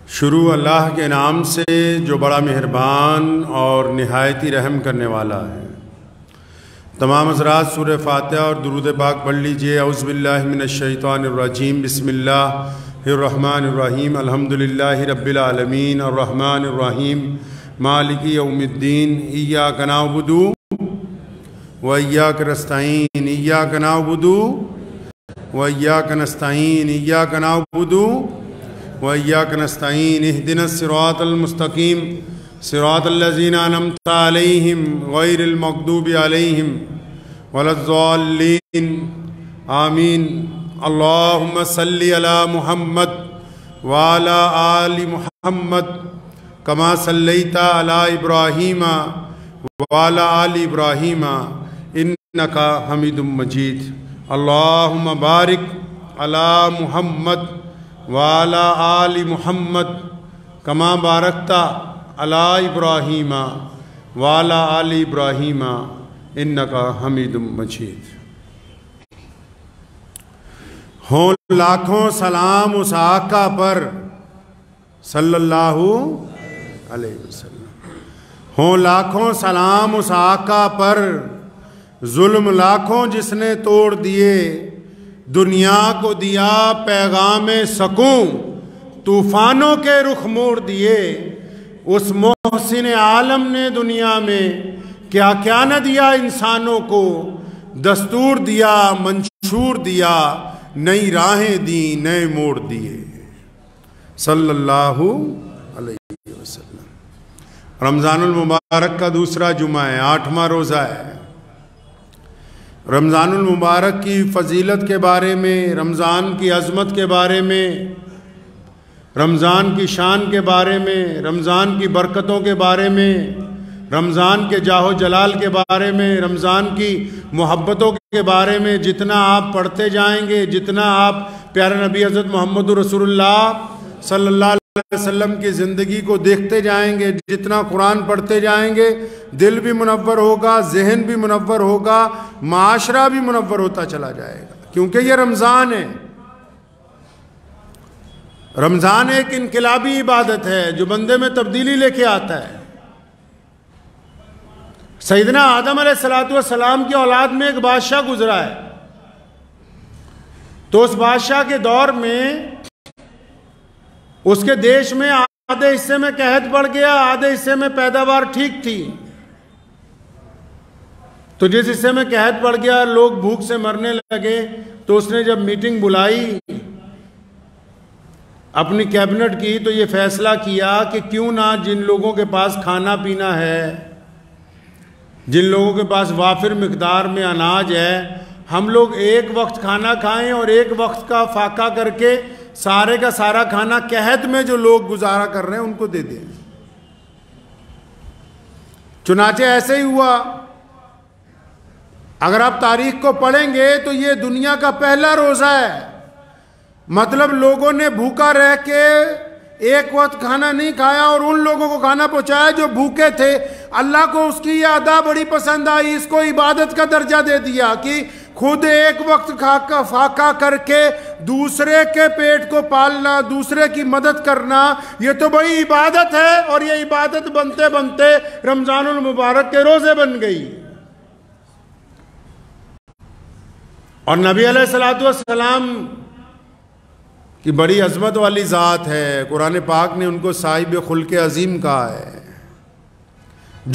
شروع اللہ کے نام سے جو بڑا مہربان اور نہایتی رحم کرنے والا ہے۔ تمام حضرات سورہ فاتحہ اور درود پاک پڑھ لیجئے۔ اعوذ باللہ من الشیطان الرجیم، بسم اللہ الرحمن الرحیم، الحمدللہ رب العالمین، الرحمن الرحیم، مالک یوم الدین، ایاک نعبد و ایاک نستعین، ایاک نعبد و ایاک نستعین، ایاک نعبد وَإِيَّاكَ نَسْتَعِينُ اهْدِنَا الصِّرَاطَ الْمُسْتَقِيمَ صِرَاطَ الَّذِينَ أَنْعَمْتَ عَلَيْهِمْ غَيْرِ الْمَغْضُوبِ عَلَيْهِمْ وَلَا الضَّالِّينَ آمین۔ اللہم صلی علی محمد وعلی آل محمد کما صلیت علی ابراہیم وعلی آل ابراہیم انکا حمید مجید۔ اللہم بارک علی محمد وعلی آل محمد کما بارکت علی ابراہیم وعلی آل ابراہیم انکا حمید مجید۔ ہوں لاکھوں سلام اس آقا پر صلی اللہ علیہ وسلم، ہوں لاکھوں سلام اس آقا پر، ظلم لاکھوں جس نے توڑ دیے، دنیا کو دیا پیغام سکون، طوفانوں کے رخ موڑ دیے۔ اس محسن عالم نے دنیا میں کیا کیا نہ دیا انسانوں کو، دستور دیا، منشور دیا، نئی راہیں دی، نئے موڑ دیے صلی اللہ علیہ وسلم۔ رمضان المبارک کا دوسرا جمعہ ہے، 8واں روزہ ہے۔ رمضان المبارک کی فضیلت کے بارے میں، رمضان کی عظمت کے بارے میں، رمضان کی شان کے بارے میں، رمضان کی برکتوں کے بارے میں، رمضان کے جاہ و جلال کے بارے میں، رمضان کی محبتوں کے بارے میں جتنا آپ پڑھتے جائیں گے، جتنا آپ پیارے نبی حضرت محمد رسول اللہ صلی اللہ علیہ وسلم کی زندگی کو دیکھتے جائیں گے، جتنا قرآن پڑھتے جائیں گے، دل بھی منور ہوگا، ذہن بھی منور ہوگا، معاشرہ بھی منور ہوتا چلا جائے گا، کیونکہ یہ رمضان ہے۔ رمضان ایک انقلابی عبادت ہے جو بندے میں تبدیلی لے کے آتا ہے۔ سیدنا آدم علیہ السلام کی اولاد میں ایک بادشاہ گزرا ہے، تو اس بادشاہ کے دور میں اس کے دیش میں آدھے حصے میں قحط پڑ گیا، آدھے حصے میں پیداوار ٹھیک تھی۔ تو جس حصے میں قحط پڑ گیا، لوگ بھوک سے مرنے لگے، تو اس نے جب میٹنگ بلائی، اپنی کیبنٹ کی، تو یہ فیصلہ کیا کہ کیوں نہ جن لوگوں کے پاس کھانا پینا ہے، جن لوگوں کے پاس وافر مقدار میں اناج ہے، ہم لوگ ایک وقت کھانا کھائیں اور ایک وقت کا فاقہ کر کے سارے کا سارا کھانا قحط میں جو لوگ گزارا کر رہے ہیں ان کو دے دیں۔ چنانچہ ایسے ہی ہوا۔ اگر آپ تاریخ کو پڑھیں گے تو یہ دنیا کا پہلا روزہ ہے، مطلب لوگوں نے بھوکا رہ کے ایک وقت کھانا نہیں کھایا اور ان لوگوں کو کھانا پہنچایا جو بھوکے تھے۔ اللہ کو اس کی یہ ادا بڑی پسند آئی، اس کو عبادت کا درجہ دے دیا کہ خود ایک وقت فاقہ کر کے دوسرے کے پیٹ کو پالنا، دوسرے کی مدد کرنا، یہ تو بڑی عبادت ہے، اور یہ عبادت بنتے بنتے رمضان المبارک کے روزے بن گئی۔ اور نبی علیہ السلام کی بڑی عظمت والی ذات ہے، قرآن پاک نے ان کو صاحب خلق عظیم کہا ہے۔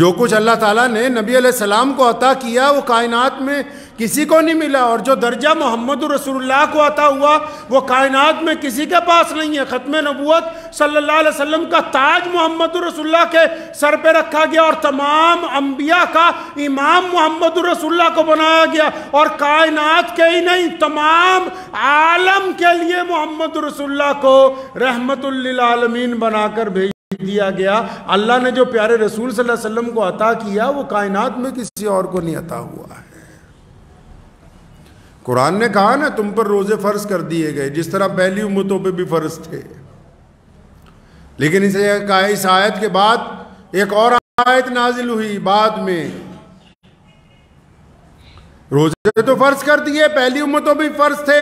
جو کچھ اللہ تعالیٰ نے نبی علیہ السلام کو عطا کیا وہ کائنات میں کسی کو نہیں ملا، اور جو درجہ محمد رسول اللہ کو عطا ہوا وہ کائنات میں کسی کے پاس نہیں ہے۔ ختم نبوت صلی اللہ علیہ وسلم کا تاج محمد رسول اللہ کے سر پہ رکھا گیا، اور تمام انبیاء کا امام محمد رسول اللہ کو بنایا گیا، اور کائنات کے ہی نہیں تمام عالم کے لیے محمد رسول اللہ کو رحمت للعالمین بنا کر بھیج دیا گیا۔ اللہ نے جو پیارے رسول صلی اللہ علیہ وسلم کو عطا کیا وہ کائنات میں کسی اور کو نہیں عطا ہوا ہے۔ قرآن نے کہا نا تم پر روزے فرض کر دیے گئے، جس طرح پہلی امتوں پہ بھی فرض تھے، لیکن اس آیت کے بعد ایک اور آیت نازل ہوئی بعد میں، روزے تو فرض کر دیے، پہلی امتوں بھی فرض تھے،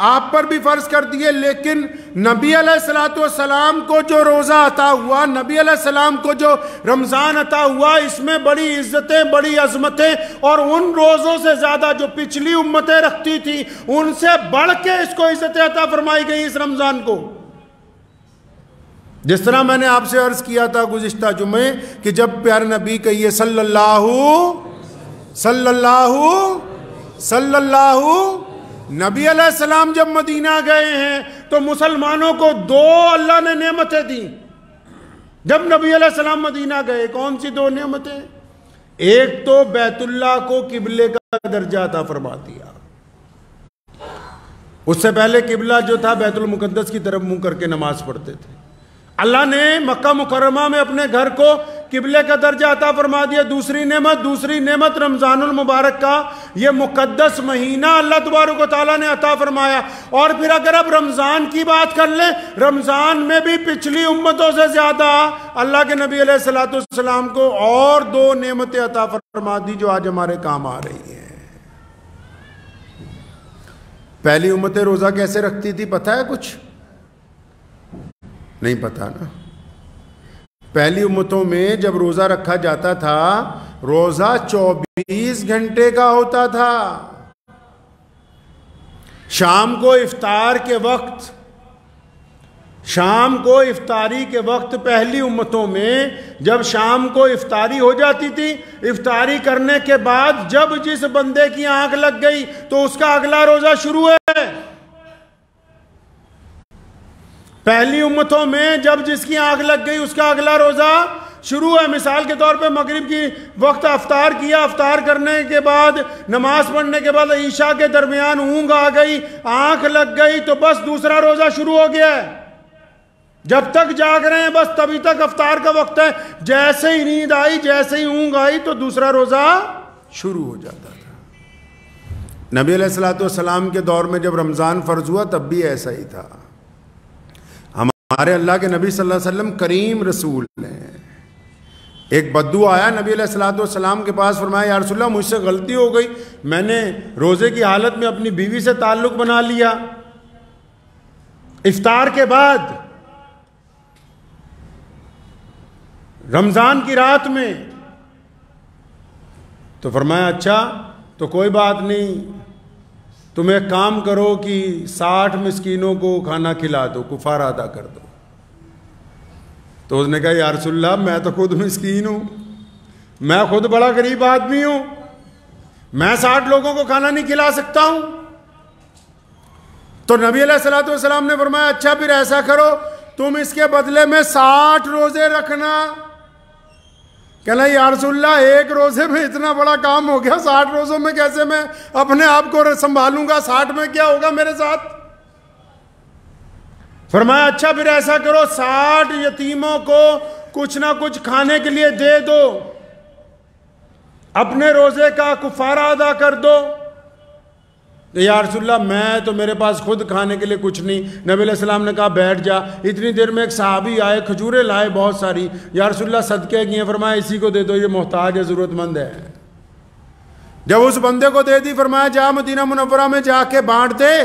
آپ پر بھی فرض کر دیے، لیکن نبی علیہ السلام کو جو روزہ عطا ہوا، نبی علیہ السلام کو جو رمضان عطا ہوا، اس میں بڑی عزتیں، بڑی عظمتیں، اور ان روزوں سے زیادہ جو پچھلی امتیں رکھتی تھی ان سے بڑھ کے اس کو عزتیں عطا فرمائی گئی اس رمضان کو۔ جس طرح میں نے آپ سے عرض کیا تھا گزشتہ جمعے کہ جب پیارے نبی کہیے صلی اللہ نبی علیہ السلام جب مدینہ گئے ہیں تو مسلمانوں کو دو اللہ نے نعمتیں دیں۔ جب نبی علیہ السلام مدینہ گئے، کون سی دو نعمتیں؟ ایک تو بیت اللہ کو قبلے کا درجہ عطا فرما دیا۔ اس سے پہلے قبلہ جو تھا بیت المقدس کی طرف منہ کر کے نماز پڑھتے تھے، اللہ نے مکہ مکرمہ میں اپنے گھر کو قبلے کا درجہ عطا فرما دیا۔ دوسری نعمت رمضان المبارک کا یہ مقدس مہینہ اللہ تبارک و تعالیٰ نے عطا فرمایا۔ اور پھر اگر اب رمضان کی بات کر لیں، رمضان میں بھی پچھلی امتوں سے زیادہ اللہ کے نبی علیہ السلام کو اور دو نعمتیں عطا فرما دی جو آج ہمارے کام آ رہی ہیں۔ پہلی امتیں روزہ کیسے رکھتی تھی پتہ ہے کچھ؟ نہیں پتا نا۔ پہلی امتوں میں جب روزہ رکھا جاتا تھا، روزہ 24 گھنٹے کا ہوتا تھا۔ شام کو افطاری کے وقت پہلی امتوں میں جب شام کو افطاری ہو جاتی تھی، افطاری کرنے کے بعد جب جس بندے کی آنکھ لگ گئی تو اس کا اگلا روزہ شروع ہے۔ پہلی امتوں میں جب جس کی آنکھ لگ گئی اس کا اگلا روزہ شروع ہے۔ مثال کے طور پہ مغرب کی وقت افطار کیا، افطار کرنے کے بعد نماز پڑھنے کے بعد عشاء کے درمیان اونگ آ گئی، آنکھ لگ گئی تو بس دوسرا روزہ شروع ہو گیا ہے۔ جب تک جاگ رہے ہیں بس تبھی تک افطار کا وقت ہے، جیسے ہی نیند آئی، جیسے ہی اونگ آئی تو دوسرا روزہ شروع ہو جاتا تھا۔ نبی علیہ السلام کے دور میں جب رمضان فرض ہوا تب بھی ایسا ہی تھا۔ ہمارے اللہ کے نبی صلی اللہ علیہ وسلم کریم رسول ہیں۔ ایک بدو آیا نبی علیہ السلام کے پاس، فرمایا یا رسول اللہ مجھ سے غلطی ہو گئی، میں نے روزے کی حالت میں اپنی بیوی سے تعلق بنا لیا افطار کے بعد رمضان کی رات میں۔ تو فرمایا اچھا تو کوئی بات نہیں، تم ایک کام کرو کہ 60 مسکینوں کو کھانا کھلا دو، کفارہ ادا کر دو۔ تو اس نے کہا یا رسول اللہ میں تو خود مسکین ہوں، میں خود بڑا غریب آدمی ہوں، میں 60 لوگوں کو کھانا نہیں کھلا سکتا ہوں۔ تو نبی علیہ السلام نے فرمایا اچھا پھر ایسا کرو، تم اس کے بدلے میں 60 روزے رکھنا۔ کہنا یا رسول اللہ ایک روزے میں اتنا بڑا کام ہو گیا، 60 روزوں میں کیسے میں اپنے آپ کو سنبھالوں گا، 60 میں کیا ہوگا میرے ساتھ؟ فرمایا اچھا پھر ایسا کرو 60 یتیموں کو کچھ نہ کچھ کھانے کے لیے دے دو، اپنے روزے کا کفارہ ادا کر دو۔ یا رسول اللہ میں تو میرے پاس خود کھانے کے لیے کچھ نہیں۔ نبی علیہ السلام نے کہا بیٹھ جا۔ اتنی دیر میں ایک صحابی آئے، کھجوریں لائے بہت ساری، یا رسول اللہ صدقے کی ہیں، فرمایا اسی کو دے دو، یہ محتاج ہے، ضرورت مند ہے۔ جب اس بندے کو دے دی فرمایا جا مدینہ منورہ میں جا کے بانٹ دے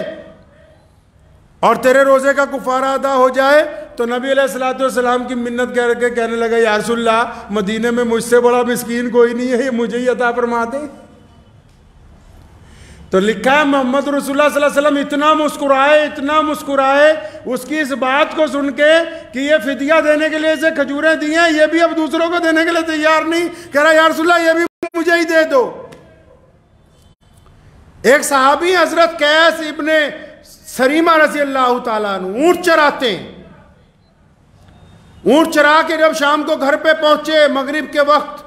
اور تیرے روزے کا کفارہ ادا ہو جائے۔ تو نبی علیہ السلام کی منت کر کے کہنے لگا یا رسول اللہ مدینے میں مجھ سے بڑا مسکین کوئی نہیں ہے، یہ مجھے ہی عطا فرما دے۔ تو لکھا ہے محمد رسول اللہ صلی اللہ علیہ وسلم اتنا مسکرائے اس کی اس بات کو سن کے کہ یہ فدیہ دینے کے لیے اسے کھجوریں دی ہیں، یہ بھی اب دوسروں کو دینے کے لیے تیار نہیں، کہہ رہا یا رسول اللہ یہ بھی مجھے ہی دے دو۔ ایک صحابی حضرت قیس ابن سریمہ رضی اللہ تعالیٰ عنہ اونٹ چراتے ہیں، اونٹ چرا کے جب شام کو گھر پہ پہنچے، مغرب کے وقت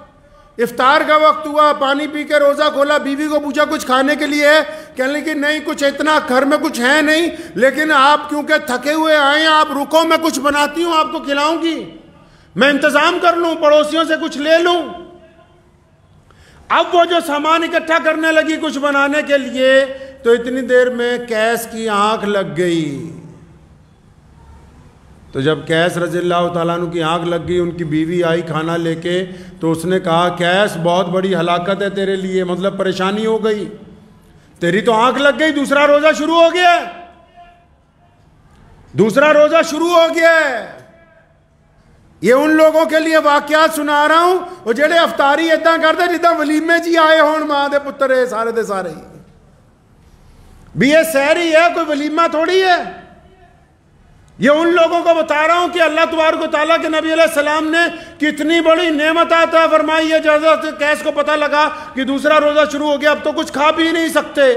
افطار کا وقت ہوا، پانی پی کے روزہ کھولا، بیوی کو پوچھا کچھ کھانے کے لیے ہے؟ کہنے لگی نہیں کچھ اتنا گھر میں کچھ ہے نہیں، لیکن آپ کیونکہ تھکے ہوئے آئے ہیں آپ رکو، میں کچھ بناتی ہوں آپ کو کھلاؤں گی، میں انتظام کر لوں، پڑوسیوں سے کچھ لے لوں۔ اب وہ جو سامان اکٹھا کرنے لگی کچھ بنانے کے لیے تو اتنی دیر میں قیس کی آنکھ لگ گئی۔ تو جب قیس رضی اللہ تعالیٰ عنہ کی آنکھ لگ گئی، ان کی بیوی آئی کھانا لے کے، تو اس نے کہا قیس بہت بڑی ہلاکت ہے تیرے لیے، مطلب پریشانی ہو گئی۔ تیری تو آنکھ لگ گئی، دوسرا روزہ شروع ہو گیا ہے، دوسرا روزہ شروع ہو گیا ہے۔ یہ ان لوگوں کے لیے واقعات سنا رہا ہوں وہ جڑے افطاری اتنا کرتے جتنا ولیمے جی آئے ہون ماں دے پتر ہے سارے دے سارے ہی بھی یہ سحری ہے، کوئی ولیمہ تھوڑی ہے۔ یہ ان لوگوں کو بتا رہا ہوں کہ اللہ تبارک و تعالیٰ کے نبی علیہ السلام نے کتنی بڑی نعمت عطا فرمائی ہے۔ جیسا کیس کو پتہ لگا کہ دوسرا روزہ شروع ہو گیا، اب تو کچھ کھا بھی نہیں سکتے،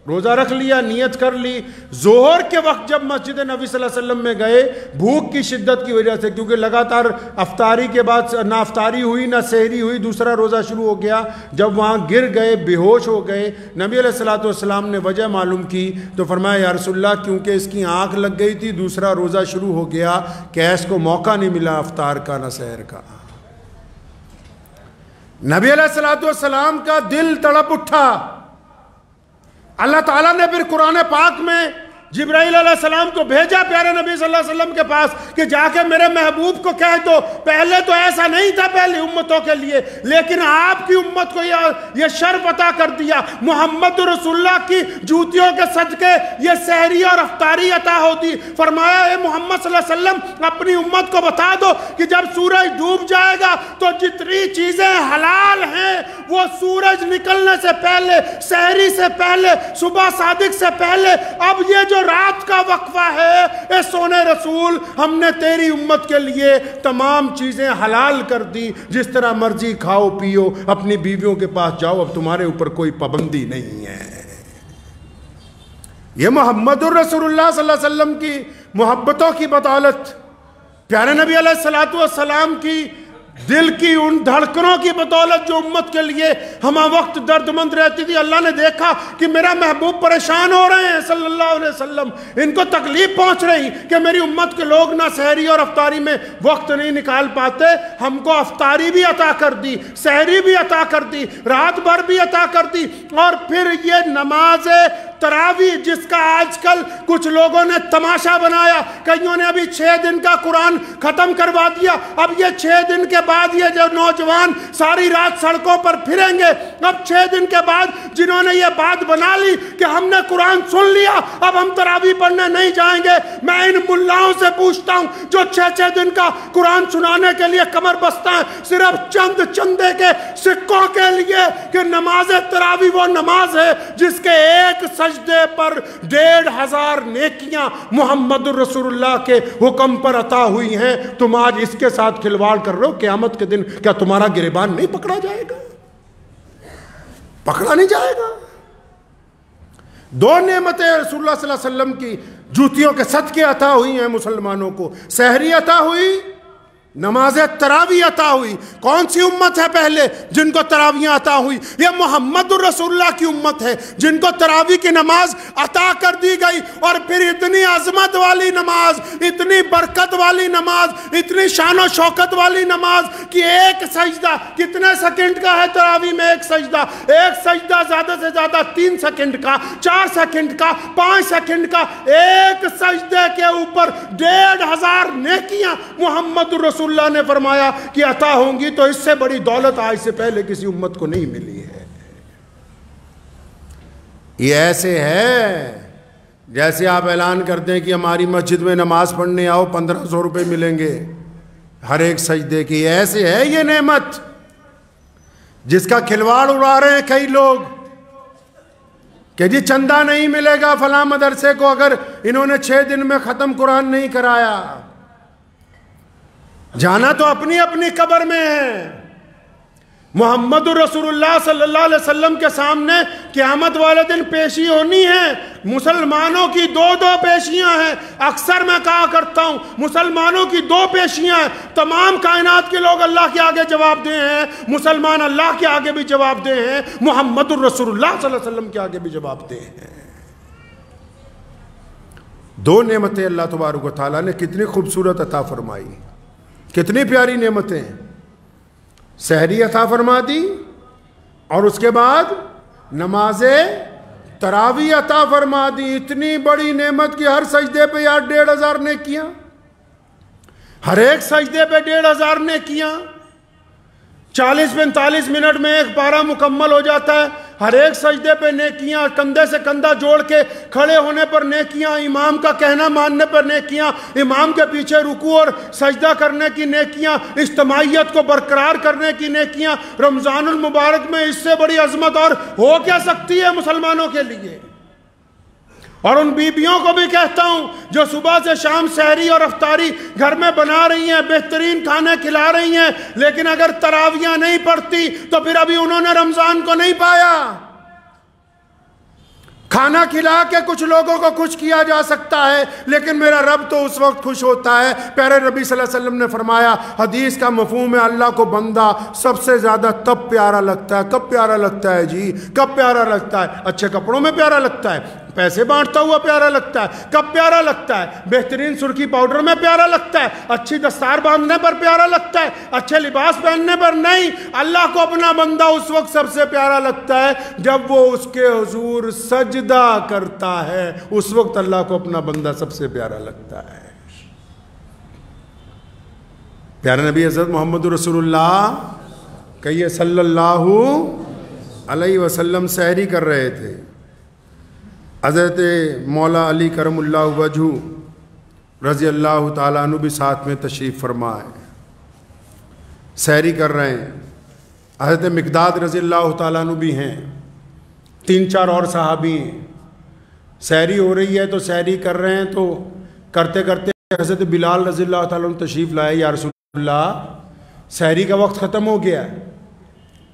روزہ رکھ لیا، نیت کر لی۔ ظہر کے وقت جب مسجد نبی صلی اللہ علیہ وسلم میں گئے، بھوک کی شدت کی وجہ سے، کیونکہ لگاتار افطاری کے بعد نہ افطاری ہوئی نہ سحری ہوئی، دوسرا روزہ شروع ہو گیا، جب وہاں گر گئے، بے ہوش ہو گئے، نبی علیہ السلام نے وجہ معلوم کی تو فرمایا یا رسول اللہ کیونکہ اس کی آنکھ لگ گئی تھی، دوسرا روزہ شروع ہو گیا، کیس کو موقع نہیں ملا افطار کا نہ سحر کا۔ نبی علیہ السلام کا دل تڑپ اٹھا۔ اللہ تعالیٰ نے پھر قرآن پاک میں جبرائیل علیہ السلام کو بھیجا پیارے نبی صلی اللہ علیہ وسلم کے پاس کہ جا کے میرے محبوب کو کہہ دو، پہلے تو ایسا نہیں تھا پہلی امتوں کے لیے، لیکن آپ کی امت کو یہ شرف عطا کر دیا، محمد رسول اللہ کی جوتیوں کے صدقے یہ سحری اور افطاری عطا ہوتی۔ فرمایا اے محمد صلی اللہ علیہ وسلم اپنی امت کو بتا دو کہ جب سورج ڈوب جائے گا تو جتنی چیزیں حلال ہیں وہ سورج نکلنے سے پہلے، سحری سے پہلے، صبح صادق سے پہلے، اب یہ جو رات کا وقفہ ہے، اے سونے رسول ہم نے تیری امت کے لیے تمام چیزیں حلال کر دی، جس طرح مرضی کھاؤ پیو، اپنی بیویوں کے پاس جاؤ، اب تمہارے اوپر کوئی پابندی نہیں ہے۔ یہ محمد الرسول اللہ صلی اللہ علیہ وسلم کی محبتوں کی بدولت، پیارے نبی علیہ السلام کی دل کی ان دھڑکنوں کی بدولت جو امت کے لیے ہمہ وقت درد مند رہتی تھی، اللہ نے دیکھا کہ میرا محبوب پریشان ہو رہے ہیں صلی اللہ علیہ وسلم، ان کو تکلیف پہنچ رہی کہ میری امت کے لوگ نہ سحری اور افطاری میں وقت نہیں نکال پاتے، ہم کو افطاری بھی عطا کر دی، سحری بھی عطا کر دی، رات بھر بھی عطا کر دی، اور پھر یہ نماز تراویح جس کا آج کل کچھ لوگوں نے تماشا بنایا، کئیوں نے ابھی 6 دن کا قرآن ختم کروا دیا، اب یہ 6 دن کے بعد یہ جو نوجوان ساری رات سڑکوں پر پھریں گے، اب 6 دن کے بعد جنہوں نے یہ بات بنا لی کہ ہم نے قرآن سن لیا اب ہم تراویح پڑھنے نہیں جائیں گے، میں ان ملاؤں سے پوچھتا ہوں جو 6 دن کا قرآن سنانے کے لیے کمر بستہ ہیں صرف چند چندے کے سکوں کے لیے، کہ نماز تراویح وہ نماز ہے جس کے ایک سجدے پر 1500 نیکیاں محمد الرسول اللہ کے حکم پر عطا ہوئی ہیں، تم آج اس کے ساتھ کھلواڑ کر رہے ہو، قیامت کے دن کیا تمہارا گریبان نہیں پکڑا جائے گا؟ پکڑا نہیں جائے گا۔ 2 نعمتیں رسول اللہ صلی اللہ علیہ وسلم کی جوتیوں کے صدقے عطا ہوئی ہیں مسلمانوں کو، سحری عطا ہوئی، نماز تراویح عطا ہوئی۔ کون سی امت ہے پہلے جن کو تراویح عطا ہوئی؟ یہ محمد الرسول اللہ کی امت ہے جن کو تراویح کی نماز عطا کر دی گئی، اور پھر اتنی عظمت والی نماز، اتنی برکت والی نماز، اتنی شان و شوکت والی نماز کہ ایک سجدہ کتنے سیکنڈ کا ہے تراویح میں؟ ایک سجدہ زیادہ سے زیادہ 3 سیکنڈ کا، 4 سیکنڈ کا، 5 سیکنڈ کا، ایک سجدے کے اوپر 1500 نیکیاں محمد الرسول اللہ نے فرمایا کہ عطا ہوں گی، تو اس سے بڑی دولت آج سے پہلے کسی امت کو نہیں ملی ہے۔ یہ ایسے ہے جیسے آپ اعلان کرتے ہیں کہ ہماری مسجد میں نماز پڑھنے آؤ 1500 روپے ملیں گے ہر ایک سجدے کی۔ ایسے ہے یہ نعمت جس کا کھلواڑ اڑا رہے ہیں کئی لوگ کہ جی چندہ نہیں ملے گا فلاں مدرسے کو اگر انہوں نے 6 دن میں ختم قرآن نہیں کرایا۔ جانا تو اپنی اپنی قبر میں ہے۔ محمد رسول اللہ صلی اللہ علیہ وسلم کے سامنے قیامت والے دن پیشی ہونی ہے۔ مسلمانوں کی 2 پیشیاں ہیں۔ اکثر میں کہا کرتا ہوں مسلمانوں کی 2 پیشیاں ہیں۔ تمام کائنات کے لوگ اللہ کے آگے جواب دے ہیں، مسلمان اللہ کے آگے بھی جواب دے ہیں، محمد الرسول اللہ صلی اللہ علیہ وسلم کے آگے بھی جواب دے ہیں۔ 2 نعمتیں اللہ تبارک و تعالیٰ نے کتنی خوبصورت عطا فرمائی، کتنی پیاری نعمتیں۔ سحری عطا فرما دی، اور اس کے بعد نماز تراویح عطا فرما دی۔ اتنی بڑی نعمت کی ہر سجدے پہ یار 1500 نیکیاں، ہر ایک سجدے پہ 1500 نیکیاں۔ 40-45 منٹ میں ایک پارہ مکمل ہو جاتا ہے، ہر ایک سجدے پہ نیکیاں، کندھے سے کندھا جوڑ کے کھڑے ہونے پر نیکیاں، امام کا کہنا ماننے پر نیکیاں، امام کے پیچھے رکوع اور سجدہ کرنے کی نیکیاں، اجتماعیت کو برقرار کرنے کی نیکیاں۔ رمضان المبارک میں اس سے بڑی عظمت اور ہو کیا سکتی ہے مسلمانوں کے لیے؟ اور ان بیبیوں کو بھی کہتا ہوں جو صبح سے شام سحری اور افطاری گھر میں بنا رہی ہیں، بہترین کھانے کھلا رہی ہیں، لیکن اگر تراویاں نہیں پڑھتی تو پھر ابھی انہوں نے رمضان کو نہیں پایا۔ کھانا کھلا کے کچھ لوگوں کو خوش کیا جا سکتا ہے، لیکن میرا رب تو اس وقت خوش ہوتا ہے۔ پیارے نبی صلی اللہ علیہ وسلم نے فرمایا، حدیث کا مفہوم ہے اللہ کو بندہ سب سے زیادہ تب پیارا لگتا ہے۔ کب پیارا لگتا ہے جی؟ کب پیارا لگتا ہے؟ اچھے کپڑوں میں پیارا لگتا ہے، پیسے بانٹتا ہوا پیارا لگتا ہے۔ کب پیارا لگتا ہے؟ بہترین سرخی پاؤڈر میں پیارا لگتا ہے، اچھی دستار باندھنے پر پیارا لگتا ہے، اچھے لباس پہننے پر نہیں۔ اللہ کو اپنا بندہ اس وقت سب سے پیارا لگتا ہے جب وہ اس کے حضور سجدہ کرتا ہے، اس وقت اللہ کو اپنا بندہ سب سے پیارا لگتا ہے۔ پیارے نبی حضرت محمد رسول اللہ کہیے صلی اللہ علیہ وسلم سحری کر رہے تھے۔ حضرت مولا علی کرم اللہ وجہ رضی اللہ تعالیٰ عنہ بھی ساتھ میں تشریف فرما ہے، سحری کر رہے ہیں۔ حضرت مقداد رضی اللہ تعالیٰ عنہ بھی ہیں، 3-4 اور صحابی ہیں۔ سحری ہو رہی ہے تو سحری کر رہے ہیں، تو کرتے کرتے حضرت بلال رضی اللہ تعالیٰ عنہ تشریف لائے، یا رسول اللہ سحری کا وقت ختم ہو گیا ہے،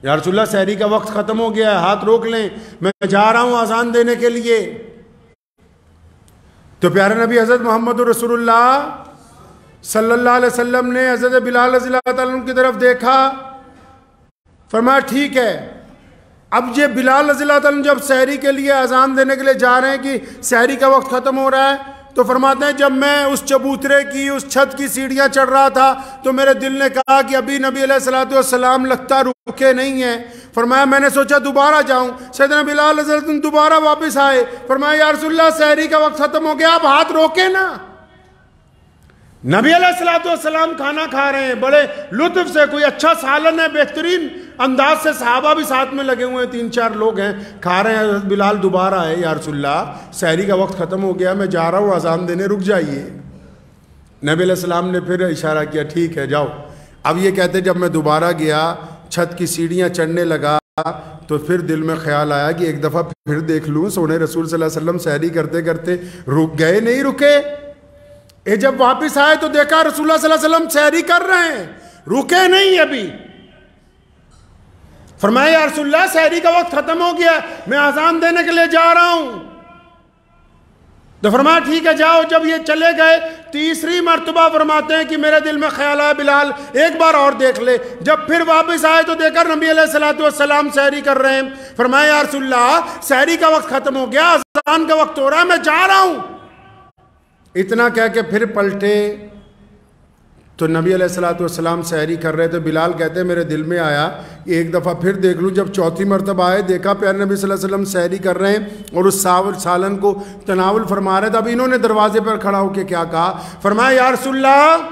یا رسول اللہ سحری کا وقت ختم ہو گیا ہے، ہاتھ روک لیں، میں جا رہا ہوں اذان دینے کے لیے۔ تو پیارے نبی حضرت محمد رسول اللہ صلی اللہ علیہ وسلم نے حضرت بلال رضی اللہ تعالیٰ عنہ کی طرف دیکھا، فرمایا ٹھیک ہے۔ اب یہ بلال رضی اللہ تعالیٰ عنہ جب سحری کے لیے اذان دینے کے لیے جا رہے ہیں کہ سحری کا وقت ختم ہو رہا ہے، تو فرماتے ہیں جب میں اس چبوترے کی، اس چھت کی سیڑھیاں چڑھ رہا تھا تو میرے دل نے کہا کہ ابھی نبی علیہ الصلوۃ والسلام لگتا رکے نہیں ہیں۔ فرمایا میں نے سوچا دوبارہ جاؤں۔ سیدنا بلال رضی اللہ عنہ دوبارہ واپس آئے، فرمایا یا رسول اللہ سحری کا وقت ختم ہو گیا، اب ہاتھ روکے نا۔ نبی علیہ الصلوۃ والسلام کھانا کھا رہے ہیں بڑے لطف سے، کوئی اچھا سالن ہے بہترین انداز سے، صحابہ بھی ساتھ میں لگے ہوئے ہیں، 3-4 لوگ ہیں، کھا رہے ہیں۔ حضرت بلال دوبارہ آئے، یا رسول اللہ سحری کا وقت ختم ہو گیا، میں جا رہا ہوں اذان دینے، رک جائیے۔ نبی علیہ السلام نے پھر اشارہ کیا ٹھیک ہے جاؤ۔ اب یہ کہتے جب میں دوبارہ گیا، چھت کی سیڑھیاں چڑھنے لگا، تو پھر دل میں خیال آیا کہ ایک دفعہ پھر دیکھ لوں، سونے رسول صلی اللہ علیہ وسلم سحری کرتے کرتے رک گئے نہیں رکے۔ جب واپس آئے تو دیکھا رسول اللہ صلی اللہ علیہ وسلم سحری کر رہے ہیں، رکے نہیں ابھی۔ فرمایا یا رسول اللہ سحری کا وقت ختم ہو گیا، میں اذان دینے کے لیے جا رہا ہوں۔ تو فرمایا ٹھیک ہے جاؤ۔ جب یہ چلے گئے، تیسری مرتبہ فرماتے ہیں کہ میرے دل میں خیال آیا بلال ایک بار اور دیکھ لے۔ جب پھر واپس آئے تو دیکھا نبی علیہ الصلوۃ والسلام سحری کر رہے ہیں۔ فرمایا یا رسول اللہ سحری کا وقت ختم ہو گیا، اذان کا وقت ہو رہا ہے، میں جا رہا ہوں۔ اتنا کہہ کے پھر پلٹے تو نبی علیہ الصلوۃ والسلام سحری کر رہے تھے۔ بلال کہتے ہیں میرے دل میں آیا کہ ایک دفعہ پھر دیکھ لوں۔ جب چوتھی مرتبہ آئے، دیکھا پیارے نبی صلی اللہ علیہ وسلم سحری کر رہے ہیں اور اس سالن کو تناول فرما رہے تھے۔ اب انہوں نے دروازے پر کھڑا ہو کے کیا کہا؟ فرمایا یا رسول اللہ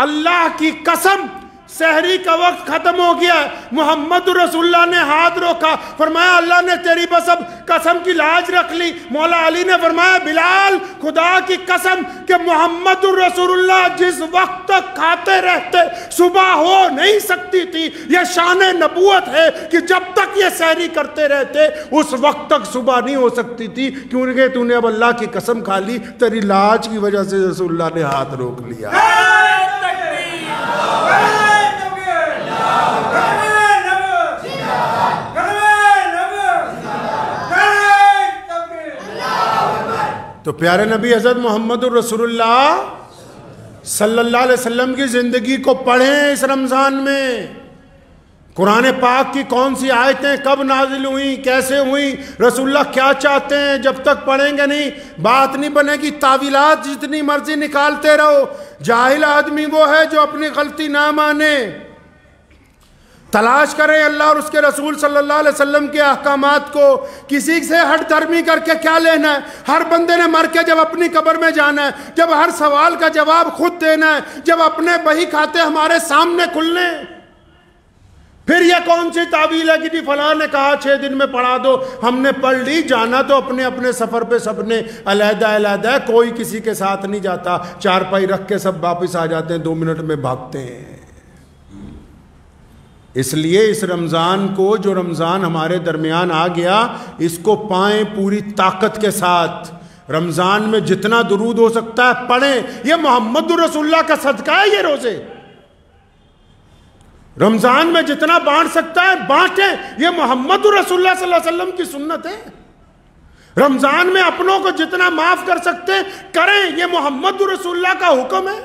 اللہ کی قسم سحری کا وقت ختم ہو گیا ہے۔ محمد رسول اللہ نے ہاتھ روکا، فرمایا اللہ نے تیری بس اب قسم کی لاج رکھ لی۔ مولا علی نے فرمایا بلال خدا کی قسم کہ محمد رسول اللہ جس وقت تک کھاتے رہتے صبح ہو نہیں سکتی تھی، یہ شان نبوت ہے کہ جب تک یہ سحری کرتے رہتے اس وقت تک صبح نہیں ہو سکتی تھی، کیونکہ تو نے اب اللہ کی قسم کھا لی، تیری لاج کی وجہ سے رسول اللہ نے ہاتھ روک لیا۔ تو پیارے نبی حضرت محمد الرسول اللہ صلی اللہ علیہ وسلم کی زندگی کو پڑھیں اس رمضان میں۔ قرآن پاک کی کون سی آیتیں کب نازل ہوئیں، کیسے ہوئیں، رسول اللہ کیا چاہتے ہیں، جب تک پڑھیں گے نہیں بات نہیں بنے گی۔ تعویلات جتنی مرضی نکالتے رہو، جاہل آدمی وہ ہے جو اپنی غلطی نہ مانے۔ تلاش کریں اللہ اور اس کے رسول صلی اللہ علیہ وسلم کے احکامات کو، کسی سے ہٹ دھرمی کر کے کیا لینا ہے؟ ہر بندے نے مر کے جب اپنی قبر میں جانا ہے، جب ہر سوال کا جواب خود دینا ہے، جب اپنے بہی کھاتے ہمارے سامنے کھلنے، پھر یہ کون سی تعویل ہے کہ جی فلاں نے کہا 6 دن میں پڑھا دو، ہم نے پڑھ لی، جانا تو اپنے اپنے سفر پہ سب نے علیحدہ علیحدہ ہے، کوئی کسی کے ساتھ نہیں جاتا، چارپائی رکھ کے سب واپس آ جاتے ہیں، 2 منٹ میں بھاگتے ہیں۔ اس لیے اس رمضان کو، جو رمضان ہمارے درمیان آ گیا، اس کو پائیں پوری طاقت کے ساتھ۔ رمضان میں جتنا درود ہو سکتا ہے پڑھیں، یہ محمد رسول اللہ کا صدقہ ہے یہ روزے۔ رمضان میں جتنا بانٹ سکتا ہے بانٹیں، یہ محمد رسول اللہ صلی اللہ علیہ وسلم کی سنت ہے۔ رمضان میں اپنوں کو جتنا معاف کر سکتے ہیں کریں، یہ محمد رسول اللہ کا حکم ہے۔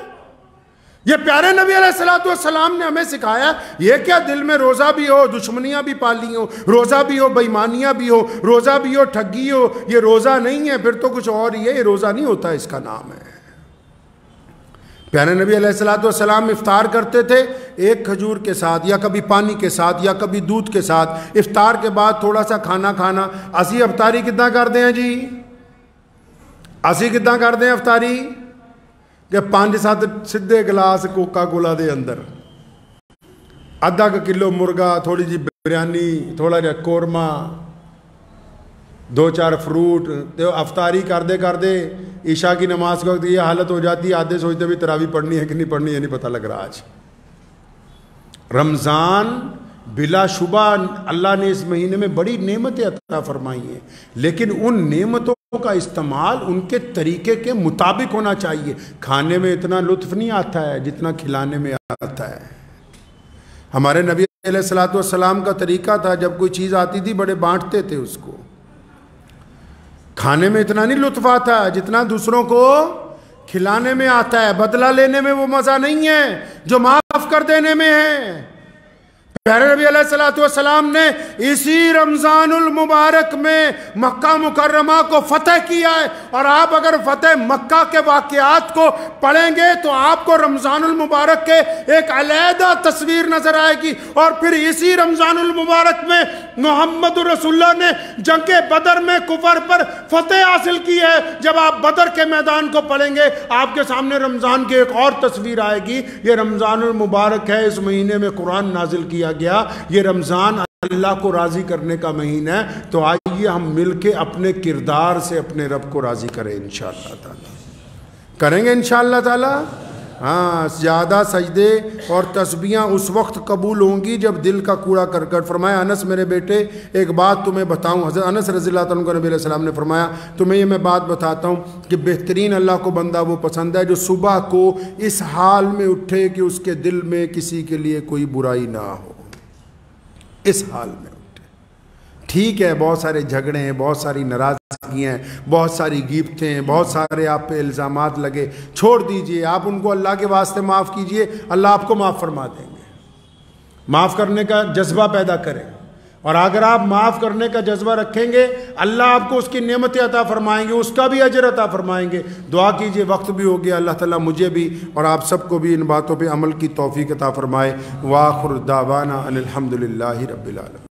یہ پیارے نبی علیہ السلام نے ہمیں سکھایا۔ یہ کیا دل میں روزہ بھی ہو، دشمنیاں بھی پالی ہو، روزہ بھی ہو، بےایمانیاں بھی ہو، روزہ بھی ہو، ٹھگی ہو، یہ روزہ نہیں ہے، پھر تو کچھ اور ہی ہے، یہ روزہ نہیں ہوتا، اس کا نام ہے۔ پیارے نبی علیہ السلام افطار کرتے تھے ایک کھجور کے ساتھ، یا کبھی پانی کے ساتھ، یا کبھی دودھ کے ساتھ۔ افطار کے بعد تھوڑا سا کھانا کھانا۔ اسی افطاری کتنا کرتے ہیں جی؟ اسی کتنا کرتے ہیں افطاری کہ 5-7 سدھے گلاس کوکا کولا دے اندر، آدھا کلو مرغا، تھوڑی جی بریانی، تھوڑا جا قورمہ، 2-4 فروٹ۔ تو افطاری کر دے عشاء کی نماز کے وقت یہ حالت ہو جاتی ہے، آدھے سوچتے بھی تراویح پڑھنی ہے کہ نہیں پڑھنی ہے، نہیں پتہ لگ رہا آج۔ رمضان بلا شبہ اللہ نے اس مہینے میں بڑی نعمتیں عطا فرمائی ہیں، لیکن ان نعمتوں کا استعمال ان کے طریقے کے مطابق ہونا چاہیے۔ کھانے میں اتنا لطف نہیں آتا ہے جتنا کھلانے میں آتا ہے۔ ہمارے نبی علیہ السلام کا طریقہ تھا، جب کوئی چیز آتی تھی بڑے بانٹتے تھے اس کو۔ کھانے میں اتنا نہیں لطف آتا جتنا دوسروں کو کھلانے میں آتا ہے۔ بدلہ لینے میں وہ مزہ نہیں ہے جو معاف کر دینے میں ہے۔ پیارے نبی علیہ السلام نے اسی رمضان المبارک میں مکہ مکرمہ کو فتح کیا ہے، اور آپ اگر فتح مکہ کے واقعات کو پڑھیں گے تو آپ کو رمضان المبارک کے ایک علیحدہ تصویر نظر آئے گی۔ اور پھر اسی رمضان المبارک میں محمد رسول اللہ نے جنگ بدر میں کفر پر فتح حاصل کی ہے۔ جب آپ بدر کے میدان کو پڑھیں گے آپ کے سامنے رمضان کی ایک اور تصویر آئے گی۔ یہ رمضان المبارک ہے، اس مہینے میں قرآن نازل کیا گیا۔ یہ رمضان اللہ کو راضی کرنے کا مہینہ ہے، تو آئیے ہم مل کے اپنے کردار سے اپنے رب کو راضی کریں انشاءاللہ تعالی۔ کریں گے انشاءاللہ تعالی؟ ہاں، زیادہ سجدے اور تسبیحاں اس وقت قبول ہوں گی جب دل کا کوڑا کرکٹ۔ فرمایا انس میرے بیٹے ایک بات تمہیں بتاؤں، حضرت انس رضی اللہ عنہ کو نبی علیہ السلام نے فرمایا تمہیں یہ میں بات بتاتا ہوں کہ بہترین اللہ کو بندہ وہ پسند ہے جو صبح کو اس حال میں اٹھے کہ اس کے دل میں کسی کے لیے کوئی برائی نہ ہو، اس حال میں اٹھے۔ ٹھیک ہے، بہت سارے جھگڑے ہیں، بہت ساری ناراضگیاں ہیں، بہت ساری غیبتیں ہیں، بہت سارے آپ پہ الزامات لگے، چھوڑ دیجئے، آپ ان کو اللہ کے واسطے معاف کیجئے، اللہ آپ کو معاف فرما دیں گے۔ معاف کرنے کا جذبہ پیدا کریں، اور اگر آپ معاف کرنے کا جذبہ رکھیں گے اللہ آپ کو اس کی نعمتیں عطا فرمائیں گے، اس کا بھی اجر عطا فرمائیں گے۔ دعا کیجئے، وقت بھی ہو گیا، اللہ تعالیٰ مجھے بھی اور آپ سب کو بھی ان باتوں پہ عمل کی توفیق عطا فرمائے۔ وآخر دعوانا ان الحمدللہ رب العالمین۔